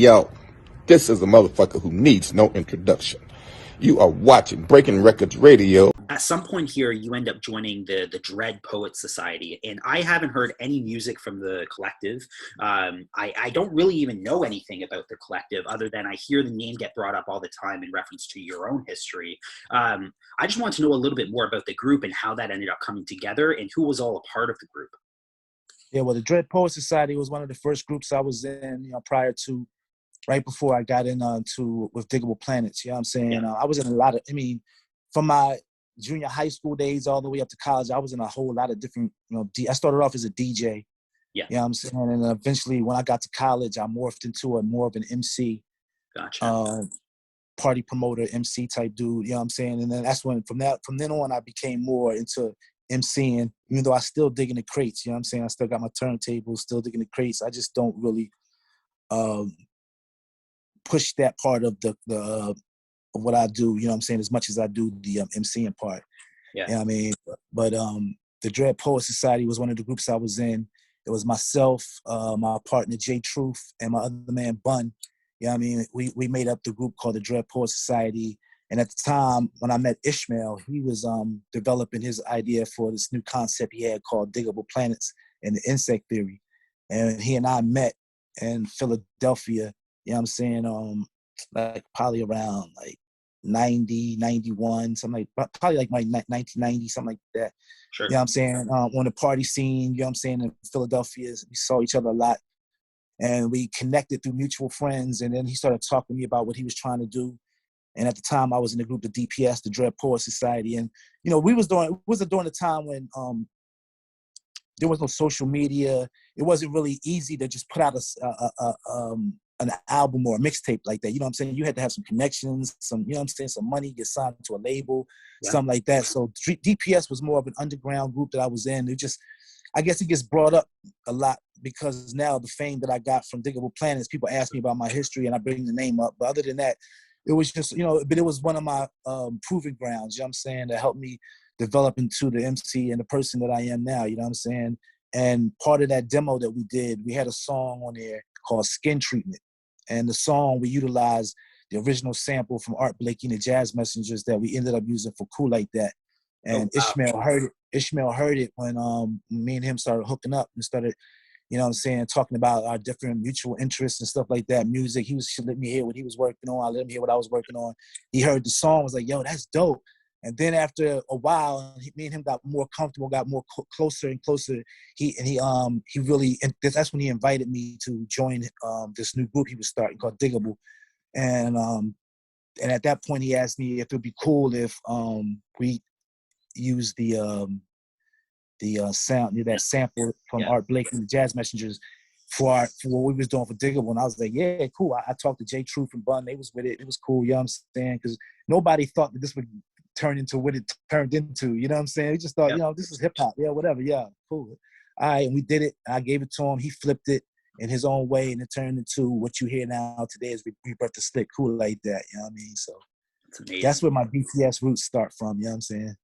Yo, this is a motherfucker who needs no introduction. You are watching Breaking Records Radio. At some point here, you end up joining the Dread Poets Society, and I haven't heard any music from the collective. I don't really even know anything about the collective other than I hear the name get brought up all the time in reference to your own history. I just want to know a little bit more about the group and how that ended up coming together and who was all a part of the group. Yeah, well, the Dread Poets Society was one of the first groups I was in, prior to, right before I got into with Digable Planets. You know what I'm saying? Yeah. I was in a lot of, from my junior high school days all the way up to college, I was in a whole lot of different, I started off as a DJ. Yeah. You know what I'm saying? And eventually when I got to college, I morphed into more of an MC. Gotcha. Party promoter, MC type dude, you know what I'm saying? And then that's when, from then on, I became more into MCing, even though I still dig in the crates, you know what I'm saying? I still got my turntables, still digging the crates. I just don't really push that part of of what I do, you know what I'm saying, as much as I do the MCing part. Yeah. You know what I mean? But the Dread Poet Society was one of the groups I was in. It was myself, my partner Jay Truth, and my other man Bun. You know what I mean? We made up the group called the Dread Poet Society. And at the time, when I met Ishmael, he was developing his idea for this new concept he had called Digable Planets and the insect theory. And he and I met in Philadelphia, you know what I'm saying, like probably around like 90, 91, something like, probably like 1990, something like that. Sure. You know what I'm saying? On the party scene, you know what I'm saying, in Philadelphia, we saw each other a lot. And we connected through mutual friends. And then he started talking to me about what he was trying to do. And at the time, I was in the group, the DPS, the Dread Poet Society. And, it was during the time when there was no social media. It wasn't really easy to just put out an album or a mixtape like that. You know what I'm saying? You had to have some connections, some money, get signed to a label, something like that. So DPS was more of an underground group that I was in. I guess it gets brought up a lot because now the fame that I got from Digable Planets, people ask me about my history and I bring the name up. But other than that, it was just, but it was one of my proving grounds, you know what I'm saying, that helped me develop into the MC and the person that I am now, you know what I'm saying? And part of that demo that we did, we had a song on there called Skin Treatment. And the song, we utilized the original sample from Art Blakey and the Jazz Messengers that we ended up using for Cool Like That. And Ishmael heard it. Ishmael heard it when me and him started hooking up and started, you know what I'm saying, talking about our different mutual interests and stuff like that. Music, he let me hear what he was working on. I let him hear what I was working on. He heard the song, was like, yo, that's dope. And then after a while, me and him got more comfortable, got more closer and closer. That's when he invited me to join this new group he was starting called Digable. And at that point, he asked me if it'd be cool if we use the sound, that sample from Art Blakey and the Jazz Messengers for what we was doing for Digable. And I was like, yeah, cool. I talked to Jay Truth and Bun. They was with it. It was cool, you know what I'm saying? Because nobody thought that this would turn into what it turned into, you know what I'm saying? We just thought, this is hip-hop. Yeah, whatever. Yeah, cool. All right, and we did it. I gave it to him. He flipped it in his own way, and it turned into what you hear now today is Rebirth the Slick, Cool Like That, you know what I mean? So that's where my BTS roots start from, you know what I'm saying?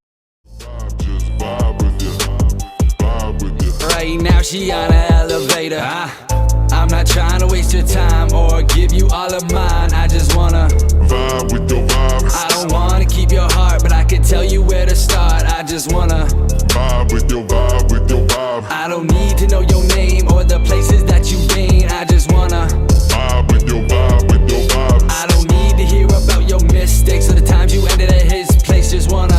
Right now she on an elevator. I'm not trying to waste your time or give you all of mine. I just wanna vibe with your vibes. I don't wanna keep your heart, but I can tell you where to start. I just wanna vibe with your vibe, with your vibe. I don't need to know your name or the places that you've been. I just wanna vibe with your vibe, with your vibe. I don't need to hear about your mistakes or the times you ended at his place. Just wanna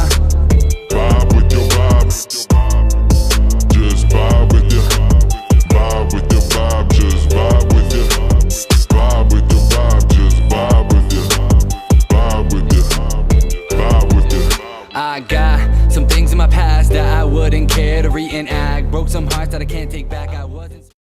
vibe with your vibes. Just vibe with your vibe with your vibe. Just vibe with your vibe with your vibe. Just vibe with your vibe with your vibe with your. I got some things in my past that I wouldn't care to reenact. Broke some hearts that I can't take back. I would